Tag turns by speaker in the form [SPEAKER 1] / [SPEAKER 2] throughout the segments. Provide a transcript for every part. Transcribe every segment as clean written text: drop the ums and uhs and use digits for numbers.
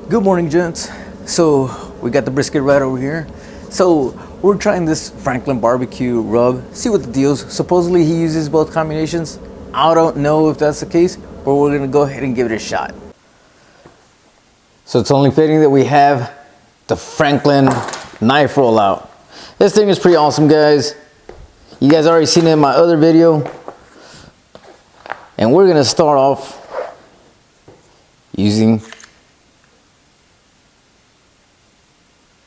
[SPEAKER 1] Good morning, gents. So we got the brisket right over here. So we're trying this Franklin barbecue rub, see what the deal's. Supposedly he uses both combinations. I don't know if that's the case, but we're gonna go ahead and give it a shot. So it's only fitting that we have the Franklin knife rollout. This thing is pretty awesome, guys. You guys already seen it in my other video. And we're gonna start off using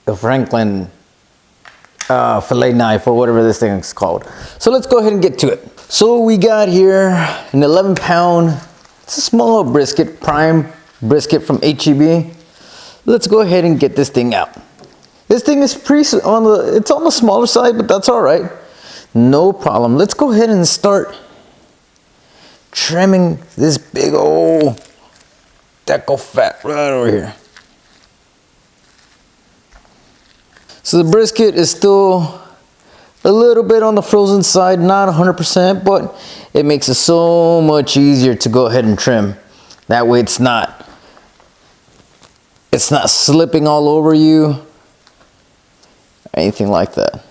[SPEAKER 1] the Franklin fillet knife, or whatever this thing is called. So let's go ahead and get to it. So we got here an 11-pound, it's a small little brisket, prime brisket from HEB. Let's go ahead and get this thing out. This thing is it's on the smaller side, but that's all right. No problem. Let's go ahead and start trimming this big old deco fat right over here. So the brisket is still a little bit on the frozen side, not 100%, but it makes it so much easier to go ahead and trim. That way it's not slipping all over you, anything like that.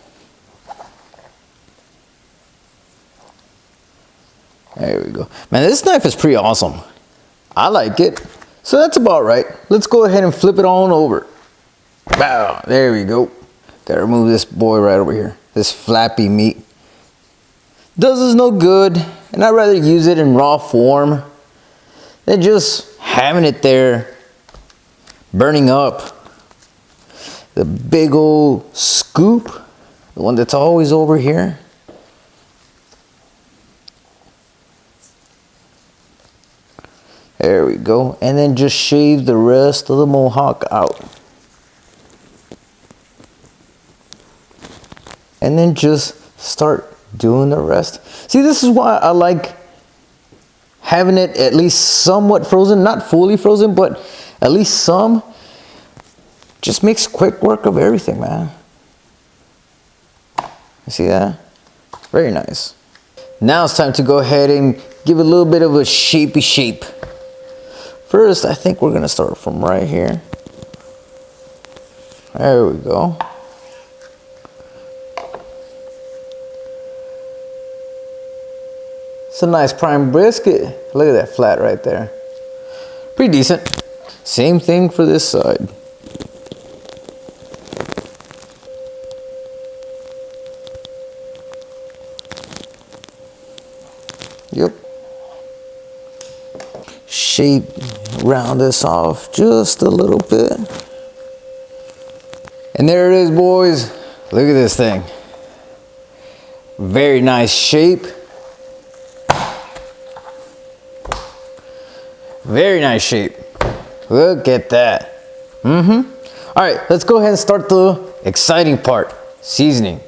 [SPEAKER 1] There we go. Man, this knife is pretty awesome. I like it. So that's about right. Let's go ahead and flip it on over. Wow, there we go. Gotta remove this boy right over here. This flappy meat. Does us no good, and I'd rather use it in raw form than just having it there burning up. The big old scoop, the one that's always over here. There we go. And then just shave the rest of the mohawk out. And then just start doing the rest. See, this is why I like having it at least somewhat frozen, not fully frozen, but at least some. Just makes quick work of everything, man. You see that? Very nice. Now it's time to go ahead and give it a little bit of a shapey shape. First, I think we're gonna start from right here. There we go. It's a nice prime brisket. Look at that flat right there. Pretty decent. Same thing for this side. Yep. Shape, round this off just a little bit. And there it is, boys. Look at this thing. Very nice shape. Very nice shape. Look at that. All right, let's go ahead and start the exciting part, seasoning.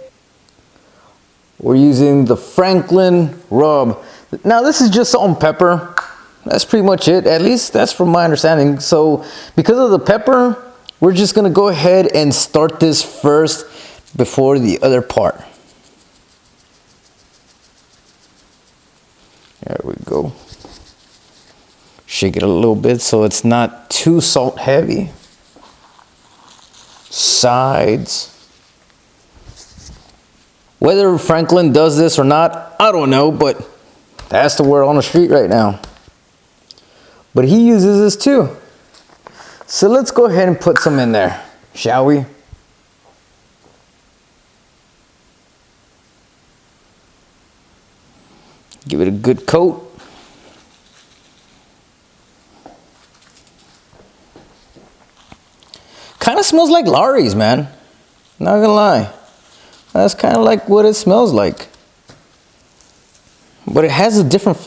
[SPEAKER 1] We're using the Franklin rub. Now this is just salt and pepper. That's pretty much it. At least that's from my understanding. So because of the pepper, we're just gonna go ahead and start this first before the other part. There we go. Shake it a little bit so it's not too salt heavy. Sides. Whether Franklin does this or not, I don't know, but that's the word on the street right now. But he uses this too. So let's go ahead and put some in there, shall we? Give it a good coat. Kind of smells like Lawry's, man. Not gonna lie. That's kind of like what it smells like. But it has a different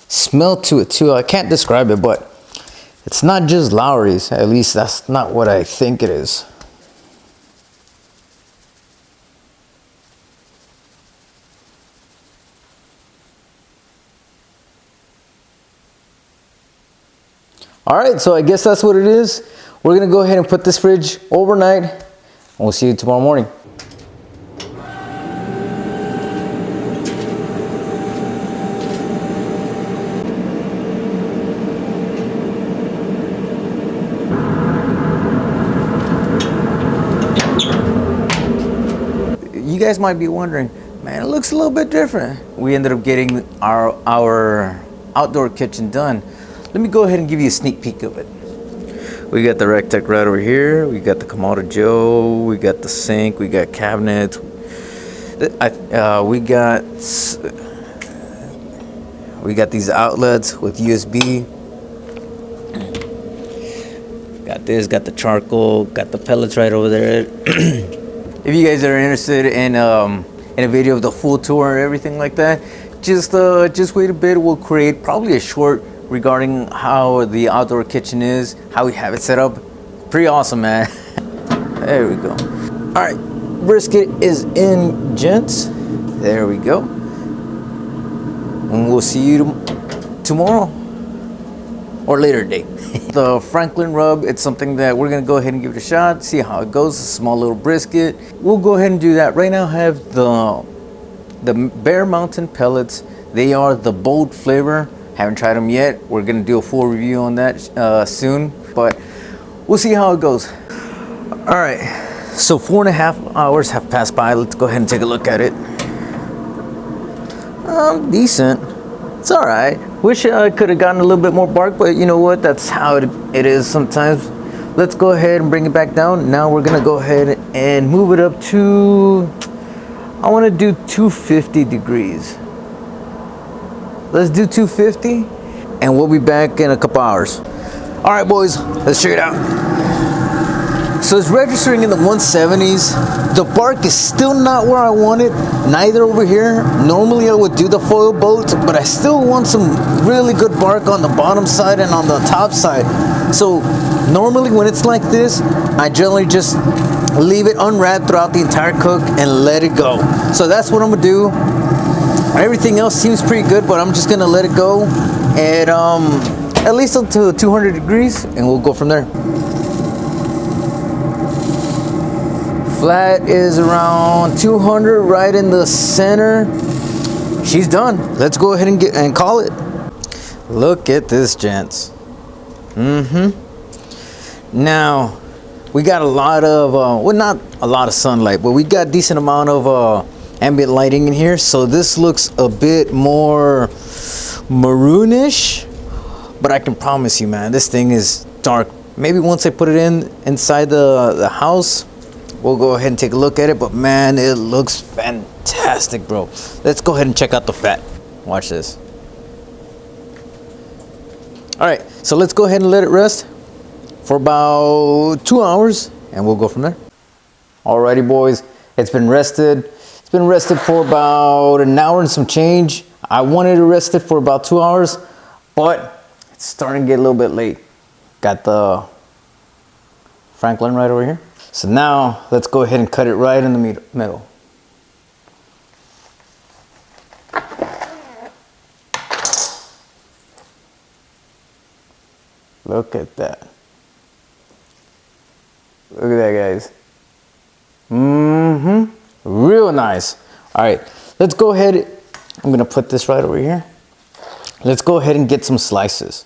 [SPEAKER 1] smell to it too. I can't describe it, but it's not just Lawry's. At least that's not what I think it is. All right, so I guess that's what it is. We're gonna go ahead and put this fridge overnight, and we'll see you tomorrow morning. you guys might be wondering, man, it looks a little bit different. We ended up getting our outdoor kitchen done. Let me go ahead and give you a sneak peek of it. We got the Recteq right over here. We got the Kamado Joe. We got the sink. We got cabinets. We got these outlets with USB. Got this. Got the charcoal. Got the pellets right over there. If you guys are interested in a video of the full tour and everything like that, just wait a bit. We'll create probably a short regarding how the outdoor kitchen is, how we have it set up. Pretty awesome, man. There we go. All right, brisket is in, gents. There we go. And we'll see you tomorrow or later date. The Franklin rub, it's something that we're gonna go ahead and give it a shot, see how it goes. A small little brisket. We'll go ahead and do that. Right now I have the Bear Mountain pellets. They are the bold flavor. Haven't tried them yet. We're gonna do a full review on that soon, but we'll see how it goes. All right, so 4.5 hours have passed by. Let's go ahead and take a look at it. Decent. It's all right. Wish I could have gotten a little bit more bark, but you know what? That's how it is sometimes. Let's go ahead and bring it back down. Now we're gonna go ahead and move it up to, I wanna do 250 degrees. Let's do 250 and we'll be back in a couple hours. All right, boys, let's check it out. So it's registering in the 170s. The bark is still not where I want it, neither over here. Normally I would do the foil bolt, but I still want some really good bark on the bottom side and on the top side. So normally when it's like this, I generally just leave it unwrapped throughout the entire cook and let it go. So that's what I'm gonna do. Everything else seems pretty good, but I'm just gonna let it go at least until 200 degrees and we'll go from there. Flat is around 200, right in the center. She's done. Let's go ahead and call it. Look at this, gents. Now we got a lot of well, not a lot of sunlight, but we got decent amount of ambient lighting in here, so this looks a bit more maroonish, but I can promise you, man, this thing is dark. Maybe once I put it inside the house, we'll go ahead and take a look at it, but man, it looks fantastic, bro. Let's go ahead and check out the fat. Watch this. All right, so let's go ahead and let it rest for about 2 hours and we'll go from there. Alrighty, boys, it's been rested. It's been rested for about an hour and some change. I wanted to rest it for about 2 hours, but it's starting to get a little bit late. Got the Franklin right over here. So now let's go ahead and cut it right in the middle. Look at that. Look at that, guys. Real nice. All right, let's go ahead. I'm gonna put this right over here. Let's go ahead and get some slices.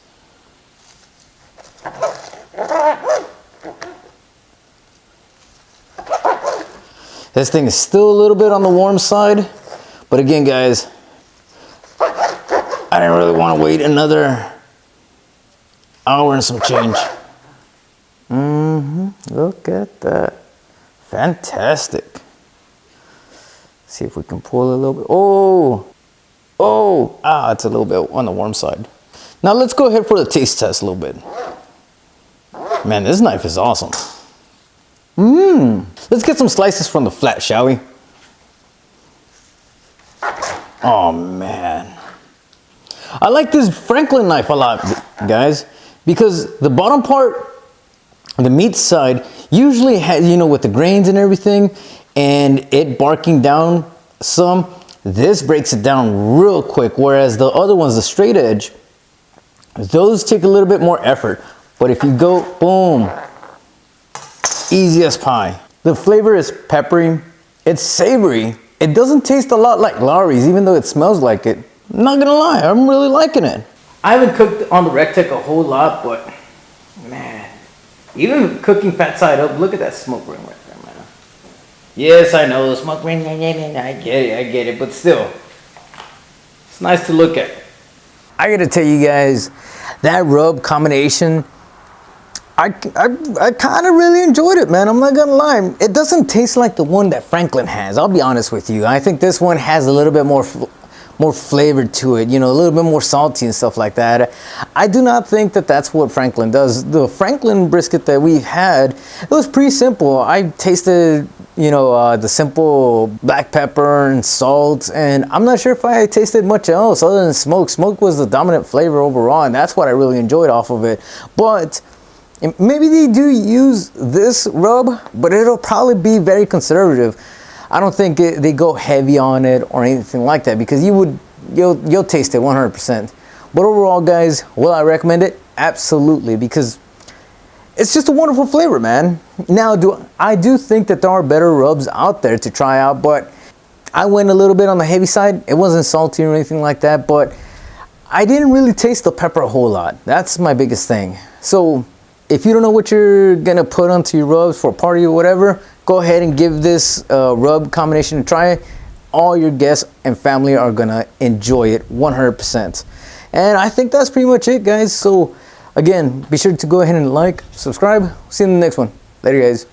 [SPEAKER 1] This thing is still a little bit on the warm side, but again, guys, I didn't really want to wait another hour and some change. Look at that. Fantastic. See if we can pull a little bit. It's a little bit on the warm side. Now let's go ahead for the taste test a little bit. Man, this knife is awesome. Let's get some slices from the flat, shall we? Oh man. I like this Franklin knife a lot, guys, because the bottom part, the meat side, usually has, you know, with the grains and everything, and it barking down some, this breaks it down real quick, whereas the other ones, the straight edge, those take a little bit more effort. But if you go, boom, easy as pie. The flavor is peppery, it's savory. It doesn't taste a lot like Lawry's, even though it smells like it. I'm not gonna lie, I'm really liking it. I haven't cooked on the Recteq a whole lot, but man, even cooking fat side up, look at that smoke ring right there, man. Yes, I know the smoke. I get it, but still, it's nice to look at. I gotta tell you guys, that rub combination, I kind of really enjoyed it, man. I'm not gonna lie. It doesn't taste like the one that Franklin has. I'll be honest with you. I think this one has a little bit more flavor to it, you know, a little bit more salty and stuff like that. I do not think that that's what Franklin does. The Franklin brisket that we've had, it was pretty simple. I tasted, you know, the simple black pepper and salt, and I'm not sure if I tasted much else other than smoke. Smoke was the dominant flavor overall, and that's what I really enjoyed off of it. But maybe they do use this rub, but it'll probably be very conservative. I don't think they go heavy on it or anything like that, because you'll taste it 100%. But overall, guys, will I recommend it? Absolutely, because it's just a wonderful flavor, man. Now, I do think that there are better rubs out there to try out, but I went a little bit on the heavy side. It wasn't salty or anything like that, but I didn't really taste the pepper a whole lot. That's my biggest thing. So if you don't know what you're gonna put onto your rubs for a party or whatever, go ahead and give this rub combination a try. All your guests and family are gonna enjoy it 100%. And I think that's pretty much it, guys. So again, be sure to go ahead and like, subscribe. See you in the next one. Later, guys.